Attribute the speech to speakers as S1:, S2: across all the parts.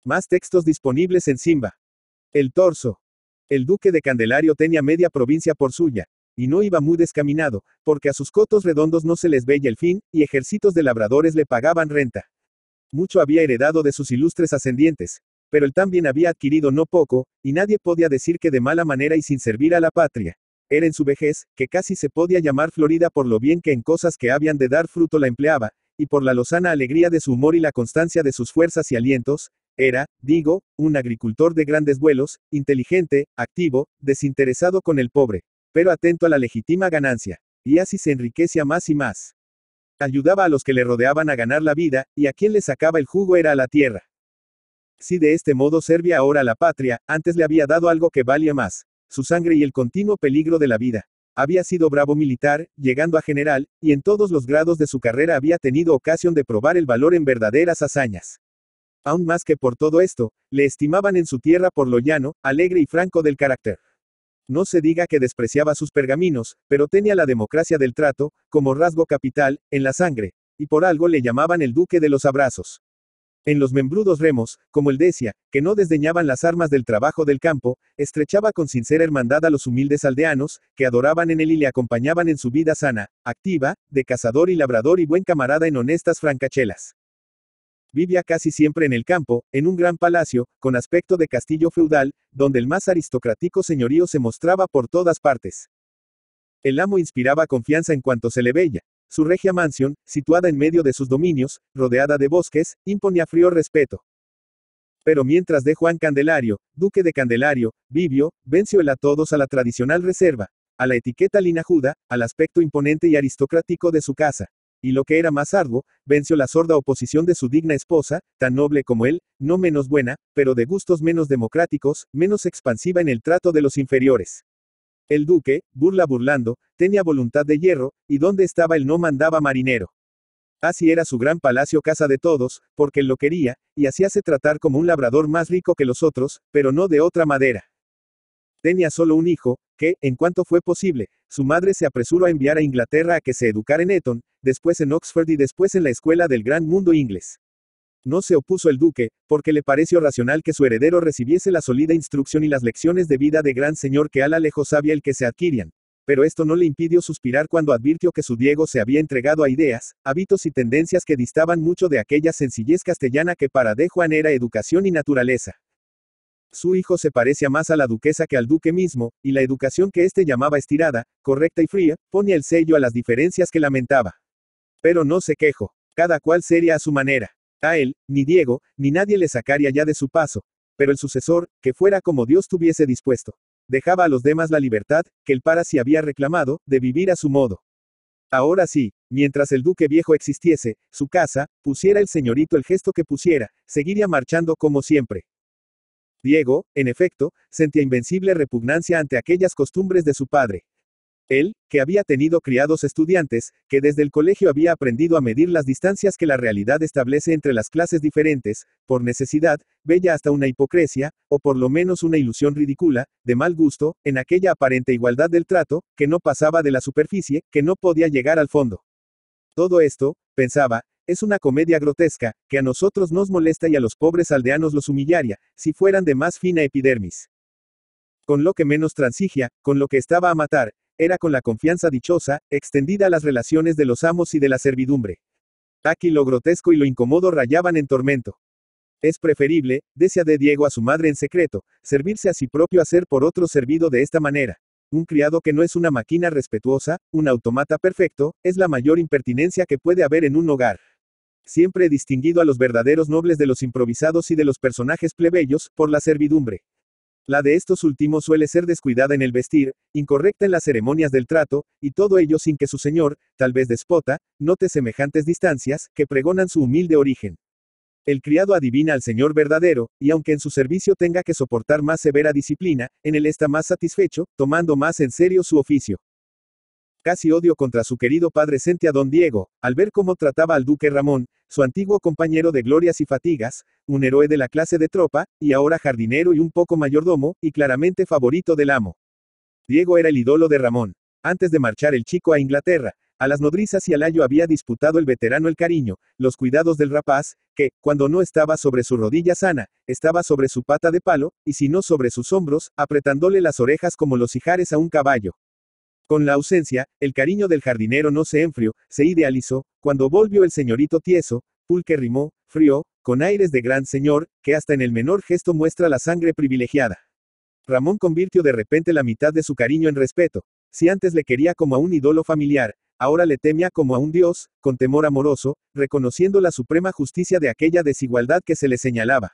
S1: Más textos disponibles en Simba. El torso. El duque de Candelario tenía media provincia por suya, y no iba muy descaminado, porque a sus cotos redondos no se les veía el fin, y ejércitos de labradores le pagaban renta. Mucho había heredado de sus ilustres ascendientes, pero él también había adquirido no poco, y nadie podía decir que de mala manera y sin servir a la patria. Era en su vejez, que casi se podía llamar florida por lo bien que en cosas que habían de dar fruto la empleaba, y por la lozana alegría de su humor y la constancia de sus fuerzas y alientos. Era, digo, un agricultor de grandes vuelos, inteligente, activo, desinteresado con el pobre, pero atento a la legítima ganancia, y así se enriquecía más y más. Ayudaba a los que le rodeaban a ganar la vida, y a quien le sacaba el jugo era a la tierra. Si de este modo servía ahora a la patria, antes le había dado algo que valía más, su sangre y el continuo peligro de la vida. Había sido bravo militar, llegando a general, y en todos los grados de su carrera había tenido ocasión de probar el valor en verdaderas hazañas. Aún más que por todo esto, le estimaban en su tierra por lo llano, alegre y franco del carácter. No se diga que despreciaba sus pergaminos, pero tenía la democracia del trato, como rasgo capital, en la sangre, y por algo le llamaban el duque de los abrazos. En los membrudos remos, como él decía, que no desdeñaban las armas del trabajo del campo, estrechaba con sincera hermandad a los humildes aldeanos, que adoraban en él y le acompañaban en su vida sana, activa, de cazador y labrador y buen camarada en honestas francachelas. Vivía casi siempre en el campo, en un gran palacio, con aspecto de castillo feudal, donde el más aristocrático señorío se mostraba por todas partes. El amo inspiraba confianza en cuanto se le veía. Su regia mansión, situada en medio de sus dominios, rodeada de bosques, imponía frío respeto. Pero mientras de Juan Candelario, duque de Candelario, vivió, venció él a todos a la tradicional reserva, a la etiqueta linajuda, al aspecto imponente y aristocrático de su casa. Y lo que era más arduo, venció la sorda oposición de su digna esposa, tan noble como él, no menos buena, pero de gustos menos democráticos, menos expansiva en el trato de los inferiores. El duque, burlando, tenía voluntad de hierro, y donde estaba él no mandaba marinero. Así era su gran palacio casa de todos, porque él lo quería, y hacíase tratar como un labrador más rico que los otros, pero no de otra madera. Tenía solo un hijo, que, en cuanto fue posible, su madre se apresuró a enviar a Inglaterra a que se educara en Eton, después en Oxford y después en la escuela del gran mundo inglés. No se opuso el duque, porque le pareció racional que su heredero recibiese la sólida instrucción y las lecciones de vida de gran señor que a la lejos sabía el que se adquirían. Pero esto no le impidió suspirar cuando advirtió que su Diego se había entregado a ideas, hábitos y tendencias que distaban mucho de aquella sencillez castellana que para de Juan era educación y naturaleza. Su hijo se parecía más a la duquesa que al duque mismo, y la educación que éste llamaba estirada, correcta y fría, ponía el sello a las diferencias que lamentaba. Pero no se quejó. Cada cual sería a su manera. A él, ni Diego, ni nadie le sacaría ya de su paso. Pero el sucesor, que fuera como Dios tuviese dispuesto. Dejaba a los demás la libertad, que el para sí había reclamado, de vivir a su modo. Ahora sí, mientras el duque viejo existiese, su casa, pusiera el señorito el gesto que pusiera, seguiría marchando como siempre. Diego, en efecto, sentía invencible repugnancia ante aquellas costumbres de su padre. Él, que había tenido criados estudiantes, que desde el colegio había aprendido a medir las distancias que la realidad establece entre las clases diferentes, por necesidad, veía hasta una hipocresía, o por lo menos una ilusión ridícula, de mal gusto, en aquella aparente igualdad del trato, que no pasaba de la superficie, que no podía llegar al fondo. Todo esto, pensaba, es una comedia grotesca, que a nosotros nos molesta y a los pobres aldeanos los humillaría, si fueran de más fina epidermis. Con lo que menos transigia, con lo que estaba a matar, era con la confianza dichosa, extendida a las relaciones de los amos y de la servidumbre. Aquí lo grotesco y lo incómodo rayaban en tormento. Es preferible, decía de Diego a su madre en secreto, servirse a sí propio a ser por otro servido de esta manera. Un criado que no es una máquina respetuosa, un automata perfecto, es la mayor impertinencia que puede haber en un hogar. Siempre he distinguido a los verdaderos nobles de los improvisados y de los personajes plebeyos, por la servidumbre. La de estos últimos suele ser descuidada en el vestir, incorrecta en las ceremonias del trato, y todo ello sin que su señor, tal vez déspota, note semejantes distancias, que pregonan su humilde origen. El criado adivina al señor verdadero, y aunque en su servicio tenga que soportar más severa disciplina, en él está más satisfecho, tomando más en serio su oficio. Casi odio contra su querido padre sentía don Diego, al ver cómo trataba al duque Ramón, su antiguo compañero de glorias y fatigas, un héroe de la clase de tropa, y ahora jardinero y un poco mayordomo, y claramente favorito del amo. Diego era el ídolo de Ramón. Antes de marchar el chico a Inglaterra, A las nodrizas y al ayo había disputado el veterano el cariño, los cuidados del rapaz, que, cuando no estaba sobre su rodilla sana, estaba sobre su pata de palo, y si no sobre sus hombros, apretándole las orejas como los ijares a un caballo. Con la ausencia, el cariño del jardinero no se enfrió, se idealizó, cuando volvió el señorito tieso, pulquérrimo, frío, con aires de gran señor, que hasta en el menor gesto muestra la sangre privilegiada. Ramón convirtió de repente la mitad de su cariño en respeto. Si antes le quería como a un ídolo familiar, ahora le temía como a un dios, con temor amoroso, reconociendo la suprema justicia de aquella desigualdad que se le señalaba.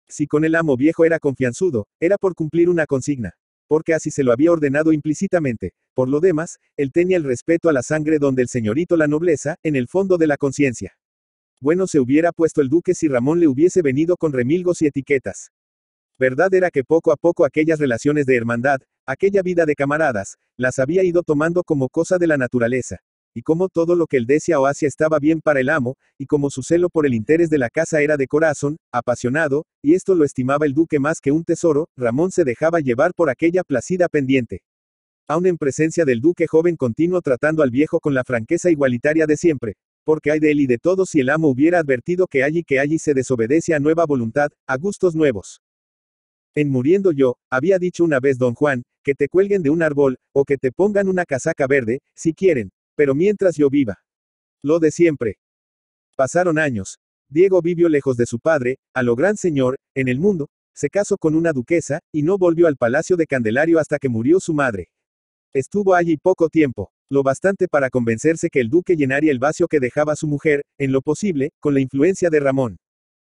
S1: Si con el amo viejo era confianzudo, era por cumplir una consigna. Porque así se lo había ordenado implícitamente. Por lo demás, él tenía el respeto a la sangre donde el señorito la nobleza, en el fondo de la conciencia. Bueno se hubiera puesto el duque si Ramón le hubiese venido con remilgos y etiquetas. Verdad era que poco a poco aquellas relaciones de hermandad, aquella vida de camaradas, las había ido tomando como cosa de la naturaleza. Y como todo lo que él decía o hacía estaba bien para el amo, y como su celo por el interés de la casa era de corazón, apasionado, y esto lo estimaba el duque más que un tesoro, Ramón se dejaba llevar por aquella placida pendiente. Aun en presencia del duque joven continuó tratando al viejo con la franqueza igualitaria de siempre, porque hay de él y de todos si el amo hubiera advertido que allí se desobedece a nueva voluntad, a gustos nuevos. En muriendo yo, había dicho una vez don Juan, que te cuelguen de un árbol, o que te pongan una casaca verde, si quieren, pero mientras yo viva. Lo de siempre. Pasaron años. Diego vivió lejos de su padre, a lo gran señor, en el mundo, se casó con una duquesa, y no volvió al palacio de Candelario hasta que murió su madre. Estuvo allí poco tiempo, lo bastante para convencerse que el duque llenaría el vacío que dejaba su mujer, en lo posible, con la influencia de Ramón.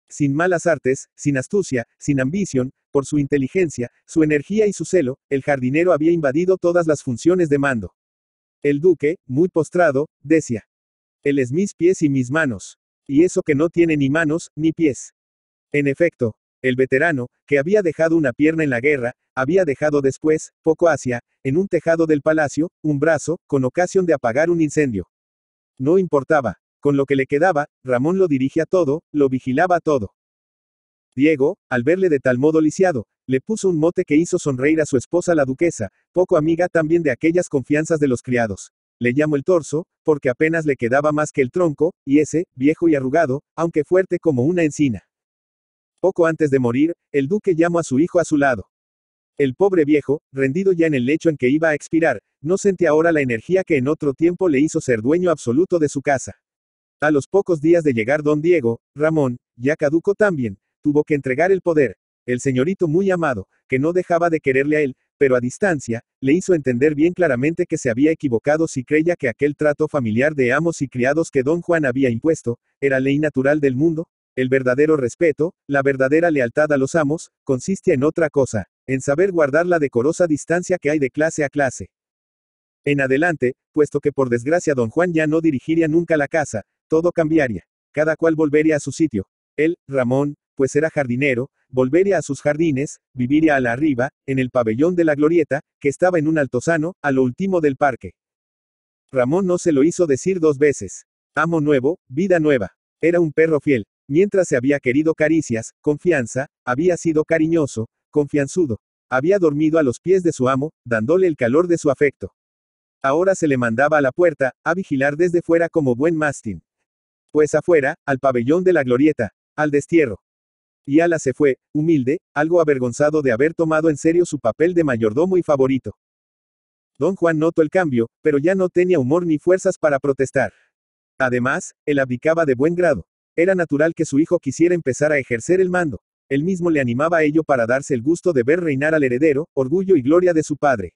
S1: Sin malas artes, sin astucia, sin ambición, por su inteligencia, su energía y su celo, el jardinero había invadido todas las funciones de mando. El duque, muy postrado, decía: él es mis pies y mis manos. Y eso que no tiene ni manos, ni pies. En efecto, el veterano, que había dejado una pierna en la guerra, había dejado después, poco hacia, en un tejado del palacio, un brazo, con ocasión de apagar un incendio. No importaba. Con lo que le quedaba, Ramón lo dirigía todo, lo vigilaba todo. Diego, al verle de tal modo lisiado, le puso un mote que hizo sonreír a su esposa la duquesa, poco amiga también de aquellas confianzas de los criados. Le llamó el torso, porque apenas le quedaba más que el tronco, y ese, viejo y arrugado, aunque fuerte como una encina. Poco antes de morir, el duque llamó a su hijo a su lado. El pobre viejo, rendido ya en el lecho en que iba a expirar, no sentía ahora la energía que en otro tiempo le hizo ser dueño absoluto de su casa. A los pocos días de llegar don Diego, Ramón, ya caduco también, tuvo que entregar el poder. El señorito muy amado, que no dejaba de quererle a él, pero a distancia, le hizo entender bien claramente que se había equivocado si creía que aquel trato familiar de amos y criados que don Juan había impuesto, era ley natural del mundo. El verdadero respeto, la verdadera lealtad a los amos, consiste en otra cosa, en saber guardar la decorosa distancia que hay de clase a clase. En adelante, puesto que por desgracia don Juan ya no dirigiría nunca la casa, todo cambiaría. Cada cual volvería a su sitio. Él, Ramón, pues era jardinero, volvería a sus jardines, viviría a la arriba, en el pabellón de la Glorieta, que estaba en un altozano, a lo último del parque. Ramón no se lo hizo decir dos veces. Amo nuevo, vida nueva. Era un perro fiel. Mientras se había querido caricias, confianza, había sido cariñoso, confianzudo. Había dormido a los pies de su amo, dándole el calor de su afecto. Ahora se le mandaba a la puerta, a vigilar desde fuera como buen mastín. Pues afuera, al pabellón de la Glorieta, al destierro. Y ala se fue, humilde, algo avergonzado de haber tomado en serio su papel de mayordomo y favorito. Don Juan notó el cambio, pero ya no tenía humor ni fuerzas para protestar. Además, él abdicaba de buen grado. Era natural que su hijo quisiera empezar a ejercer el mando. Él mismo le animaba a ello para darse el gusto de ver reinar al heredero, orgullo y gloria de su padre.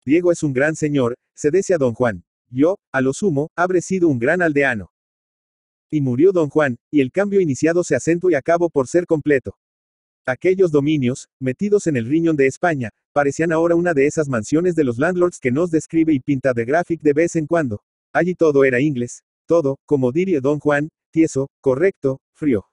S1: Diego es un gran señor, se decía don Juan. Yo, a lo sumo, habré sido un gran aldeano. Y murió don Juan, y el cambio iniciado se acentuó y acabó por ser completo. Aquellos dominios, metidos en el riñón de España, parecían ahora una de esas mansiones de los landlords que nos describe y pinta de Graphic de vez en cuando. Allí todo era inglés, todo, como diría don Juan, tieso, correcto, frío.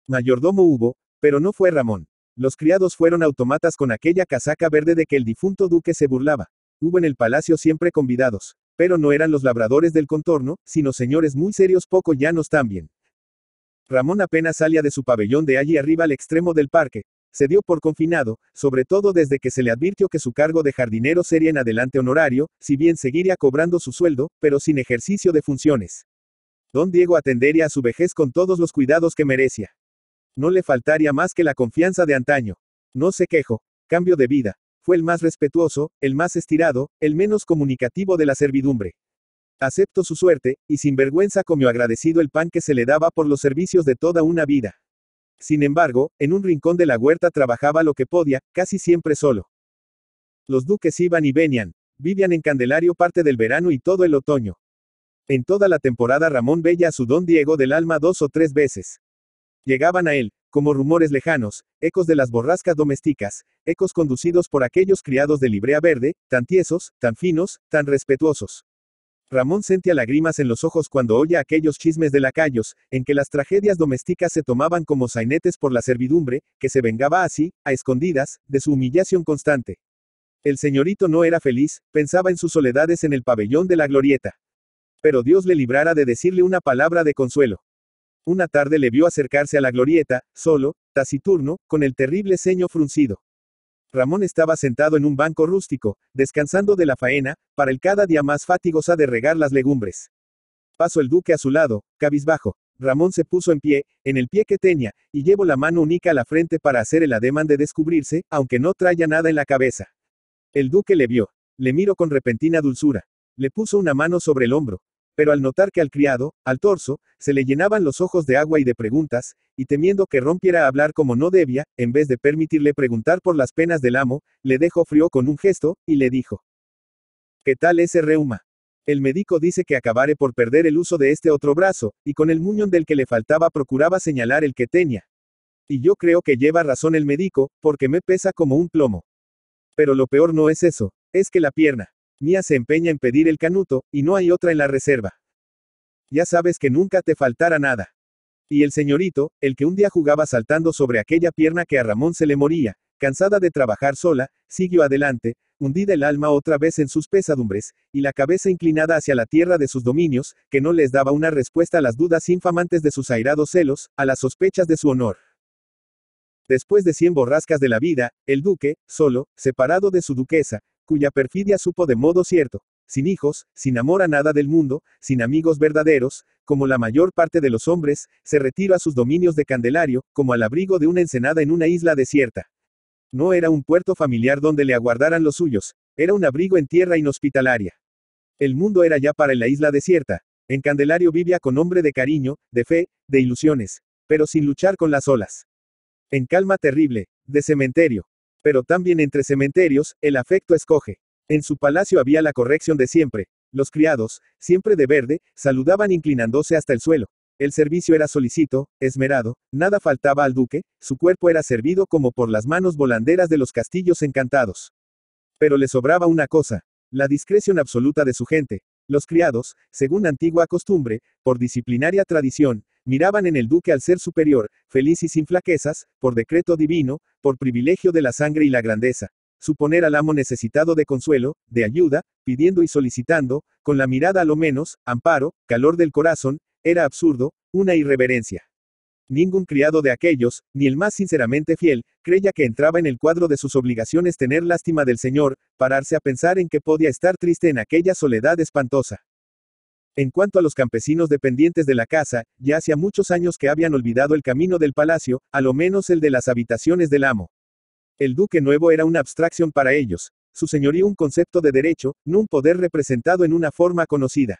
S1: Mayordomo hubo, pero no fue Ramón. Los criados fueron autómatas con aquella casaca verde de que el difunto duque se burlaba. Hubo en el palacio siempre convidados, pero no eran los labradores del contorno, sino señores muy serios poco llanos también. Ramón apenas salía de su pabellón de allí arriba al extremo del parque, Se dio por confinado, sobre todo desde que se le advirtió que su cargo de jardinero sería en adelante honorario, si bien seguiría cobrando su sueldo, pero sin ejercicio de funciones. Don Diego atendería a su vejez con todos los cuidados que merecía. No le faltaría más que la confianza de antaño. No se quejó. Cambio de vida. Fue el más respetuoso, el más estirado, el menos comunicativo de la servidumbre. Aceptó su suerte, y sin vergüenza comió agradecido el pan que se le daba por los servicios de toda una vida. Sin embargo, en un rincón de la huerta trabajaba lo que podía, casi siempre solo. Los duques iban y venían. Vivían en Candelario parte del verano y todo el otoño. En toda la temporada Ramón veía a su don Diego del alma 2 o 3 veces. Llegaban a él, como rumores lejanos, ecos de las borrascas domésticas, ecos conducidos por aquellos criados de librea verde, tan tiesos, tan finos, tan respetuosos. Ramón sentía lágrimas en los ojos cuando oía aquellos chismes de lacayos, en que las tragedias domésticas se tomaban como sainetes por la servidumbre, que se vengaba así, a escondidas, de su humillación constante. El señorito no era feliz, pensaba en sus soledades en el pabellón de la glorieta. Pero Dios le librara de decirle una palabra de consuelo. Una tarde le vio acercarse a la glorieta, solo, taciturno, con el terrible ceño fruncido. Ramón estaba sentado en un banco rústico, descansando de la faena, para el cada día más fatigosa de regar las legumbres. Pasó el duque a su lado, cabizbajo. Ramón se puso en pie, en el pie que tenía, y llevó la mano única a la frente para hacer el ademán de descubrirse, aunque no traía nada en la cabeza. El duque le vio. Le miró con repentina dulzura. Le puso una mano sobre el hombro. Pero al notar que al criado, al torso, se le llenaban los ojos de agua y de preguntas, y temiendo que rompiera a hablar como no debía, en vez de permitirle preguntar por las penas del amo, le dejó frío con un gesto, y le dijo: ¿Qué tal ese reuma? El médico dice que acabare por perder el uso de este otro brazo, y con el muñón del que le faltaba procuraba señalar el que tenía. Y yo creo que lleva razón el médico, porque me pesa como un plomo. Pero lo peor no es eso, es que la pierna mía se empeña en pedir el canuto, y no hay otra en la reserva. Ya sabes que nunca te faltará nada. Y el señorito, el que un día jugaba saltando sobre aquella pierna que a Ramón se le moría, cansada de trabajar sola, siguió adelante, hundida el alma otra vez en sus pesadumbres, y la cabeza inclinada hacia la tierra de sus dominios, que no les daba una respuesta a las dudas infamantes de sus airados celos, a las sospechas de su honor. Después de 100 borrascas de la vida, el duque, solo, separado de su duquesa, cuya perfidia supo de modo cierto, sin hijos, sin amor a nada del mundo, sin amigos verdaderos, como la mayor parte de los hombres, se retiró a sus dominios de Candelario, como al abrigo de una ensenada en una isla desierta. No era un puerto familiar donde le aguardaran los suyos, era un abrigo en tierra inhospitalaria. El mundo era ya para la isla desierta. En Candelario vivía con hombre de cariño, de fe, de ilusiones, pero sin luchar con las olas. En calma terrible, de cementerio. Pero también entre cementerios, el afecto escoge. En su palacio había la corrección de siempre. Los criados, siempre de verde, saludaban inclinándose hasta el suelo. El servicio era solicito, esmerado, nada faltaba al duque, su cuerpo era servido como por las manos volanderas de los castillos encantados. Pero le sobraba una cosa: la discreción absoluta de su gente. Los criados, según antigua costumbre, por disciplinaria tradición, miraban en el duque al ser superior, feliz y sin flaquezas, por decreto divino, por privilegio de la sangre y la grandeza. Suponer al amo necesitado de consuelo, de ayuda, pidiendo y solicitando, con la mirada a lo menos, amparo, calor del corazón, era absurdo, una irreverencia. Ningún criado de aquellos, ni el más sinceramente fiel, creía que entraba en el cuadro de sus obligaciones tener lástima del Señor, pararse a pensar en que podía estar triste en aquella soledad espantosa. En cuanto a los campesinos dependientes de la casa, ya hacía muchos años que habían olvidado el camino del palacio, a lo menos el de las habitaciones del amo. El duque nuevo era una abstracción para ellos, su señorío un concepto de derecho, no un poder representado en una forma conocida.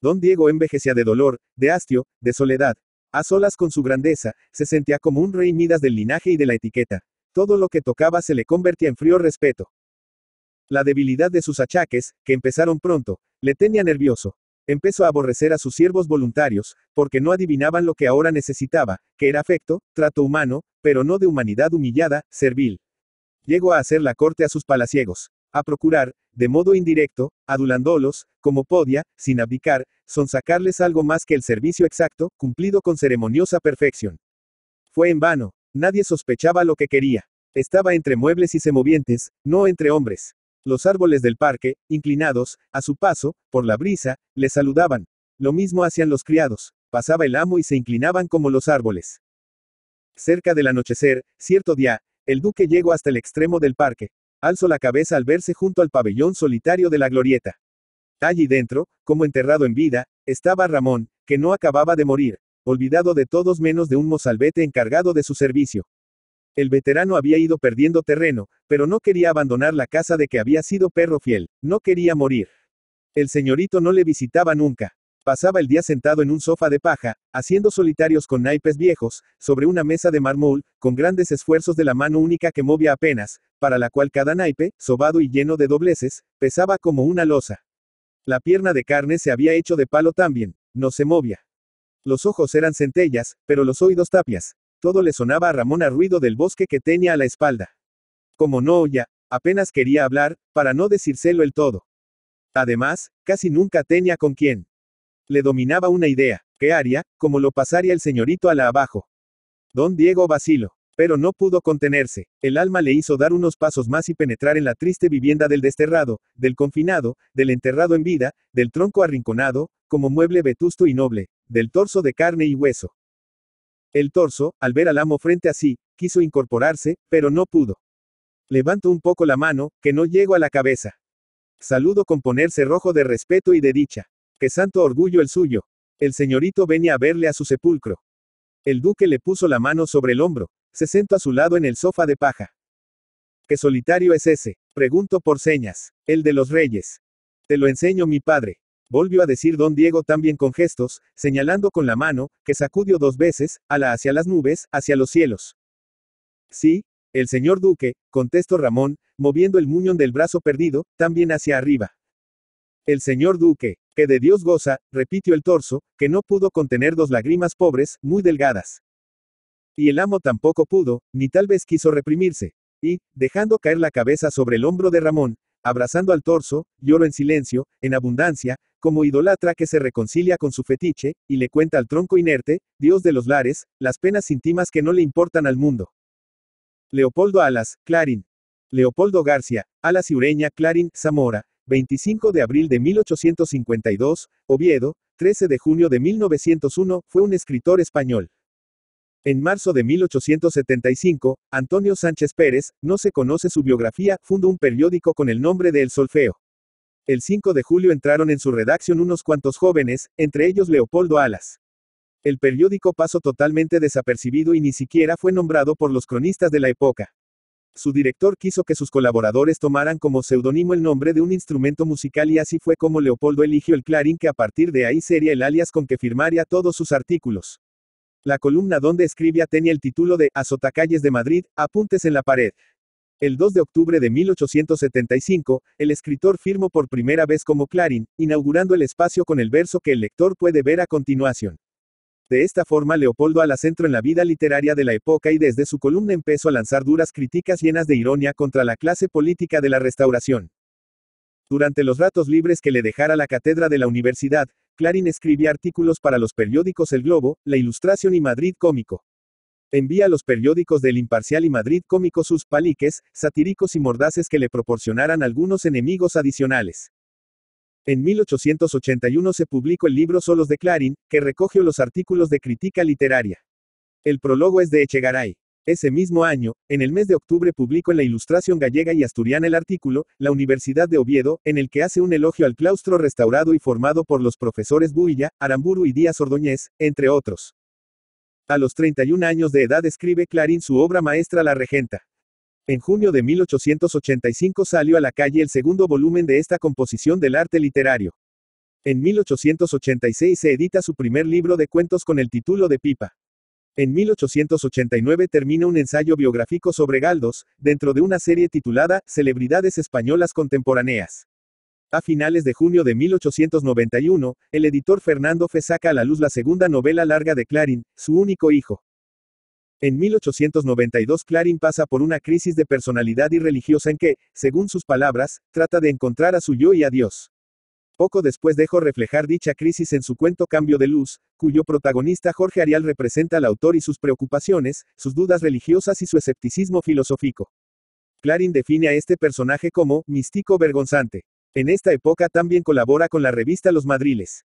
S1: Don Diego envejecía de dolor, de hastio, de soledad. A solas con su grandeza, se sentía como un rey Midas del linaje y de la etiqueta. Todo lo que tocaba se le convertía en frío respeto. La debilidad de sus achaques, que empezaron pronto, le tenía nervioso. Empezó a aborrecer a sus siervos voluntarios, porque no adivinaban lo que ahora necesitaba, que era afecto, trato humano, pero no de humanidad humillada, servil. Llegó a hacer la corte a sus palaciegos, a procurar, de modo indirecto, adulándolos, como podía, sin abdicar, sonsacarles algo más que el servicio exacto, cumplido con ceremoniosa perfección. Fue en vano, nadie sospechaba lo que quería. Estaba entre muebles y semovientes, no entre hombres. Los árboles del parque, inclinados, a su paso, por la brisa, le saludaban. Lo mismo hacían los criados. Pasaba el amo y se inclinaban como los árboles. Cerca del anochecer, cierto día, el duque llegó hasta el extremo del parque. Alzó la cabeza al verse junto al pabellón solitario de la glorieta. Allí dentro, como enterrado en vida, estaba Ramón, que no acababa de morir, olvidado de todos menos de un mozalbete encargado de su servicio. El veterano había ido perdiendo terreno, pero no quería abandonar la casa de que había sido perro fiel, no quería morir. El señorito no le visitaba nunca. Pasaba el día sentado en un sofá de paja, haciendo solitarios con naipes viejos, sobre una mesa de mármol, con grandes esfuerzos de la mano única que movía apenas, para la cual cada naipe, sobado y lleno de dobleces, pesaba como una losa. La pierna de carne se había hecho de palo también, no se movía. Los ojos eran centellas, pero los oídos tapias. Todo le sonaba a Ramón a ruido del bosque que tenía a la espalda. Como no oía, apenas quería hablar, para no decírselo el todo. Además, casi nunca tenía con quién. Le dominaba una idea, ¿qué haría, como lo pasaría el señorito a la abajo? Don Diego vaciló, pero no pudo contenerse. El alma le hizo dar unos pasos más y penetrar en la triste vivienda del desterrado, del confinado, del enterrado en vida, del tronco arrinconado, como mueble vetusto y noble, del torso de carne y hueso. El torso, al ver al amo frente a sí, quiso incorporarse, pero no pudo. Levanto un poco la mano, que no llego a la cabeza. Saludo con ponerse rojo de respeto y de dicha. ¡Qué santo orgullo el suyo! El señorito venía a verle a su sepulcro. El duque le puso la mano sobre el hombro, se sentó a su lado en el sofá de paja. ¿Qué solitario es ese? Preguntó por señas. El de los reyes. Te lo enseño mi padre. Volvió a decir don Diego también con gestos, señalando con la mano, que sacudió 2 veces, ala hacia las nubes, hacia los cielos. Sí, el señor duque, contestó Ramón, moviendo el muñón del brazo perdido, también hacia arriba. El señor duque, que de Dios goza, repitió el torso, que no pudo contener 2 lágrimas pobres, muy delgadas. Y el amo tampoco pudo, ni tal vez quiso reprimirse, y, dejando caer la cabeza sobre el hombro de Ramón, abrazando al torso, lloró en silencio, en abundancia, como idolatra que se reconcilia con su fetiche, y le cuenta al tronco inerte, Dios de los lares, las penas íntimas que no le importan al mundo. Leopoldo Alas, Clarín. Leopoldo García, Alas y Ureña, Clarín, Zamora, 25 de abril de 1852, Oviedo, 13 de junio de 1901, fue un escritor español. En marzo de 1875, Antonio Sánchez Pérez, no se conoce su biografía, fundó un periódico con el nombre de El Solfeo. El 5 de julio entraron en su redacción unos cuantos jóvenes, entre ellos Leopoldo Alas. El periódico pasó totalmente desapercibido y ni siquiera fue nombrado por los cronistas de la época. Su director quiso que sus colaboradores tomaran como seudónimo el nombre de un instrumento musical y así fue como Leopoldo eligió el Clarín, que a partir de ahí sería el alias con que firmaría todos sus artículos. La columna donde escribía tenía el título de Azotacalles de Madrid, apuntes en la pared. El 2 de octubre de 1875, el escritor firmó por primera vez como Clarín, inaugurando el espacio con el verso que el lector puede ver a continuación. De esta forma Leopoldo Alas entró en la vida literaria de la época y desde su columna empezó a lanzar duras críticas llenas de ironía contra la clase política de la Restauración. Durante los ratos libres que le dejara la cátedra de la universidad, Clarín escribía artículos para los periódicos El Globo, La Ilustración y Madrid Cómico. Envía a los periódicos del Imparcial y Madrid Cómico sus paliques, satíricos y mordaces que le proporcionaran algunos enemigos adicionales. En 1881 se publicó el libro Solos de Clarín, que recogió los artículos de crítica literaria. El prólogo es de Echegaray. Ese mismo año, en el mes de octubre publicó en la Ilustración gallega y asturiana el artículo, La Universidad de Oviedo, en el que hace un elogio al claustro restaurado y formado por los profesores Builla, Aramburu y Díaz Ordóñez, entre otros. A los 31 años de edad escribe Clarín su obra maestra La Regenta. En junio de 1885 salió a la calle el segundo volumen de esta composición del arte literario. En 1886 se edita su primer libro de cuentos con el título de Pipa. En 1889 termina un ensayo biográfico sobre Galdós, dentro de una serie titulada Celebridades Españolas Contemporáneas. A finales de junio de 1891, el editor Fernando Fe saca a la luz la segunda novela larga de Clarín, Su único hijo. En 1892 Clarín pasa por una crisis de personalidad y religiosa en que, según sus palabras, trata de encontrar a su yo y a Dios. Poco después dejó reflejar dicha crisis en su cuento Cambio de Luz, cuyo protagonista Jorge Arial representa al autor y sus preocupaciones, sus dudas religiosas y su escepticismo filosófico. Clarín define a este personaje como místico vergonzante. En esta época también colabora con la revista Los Madriles.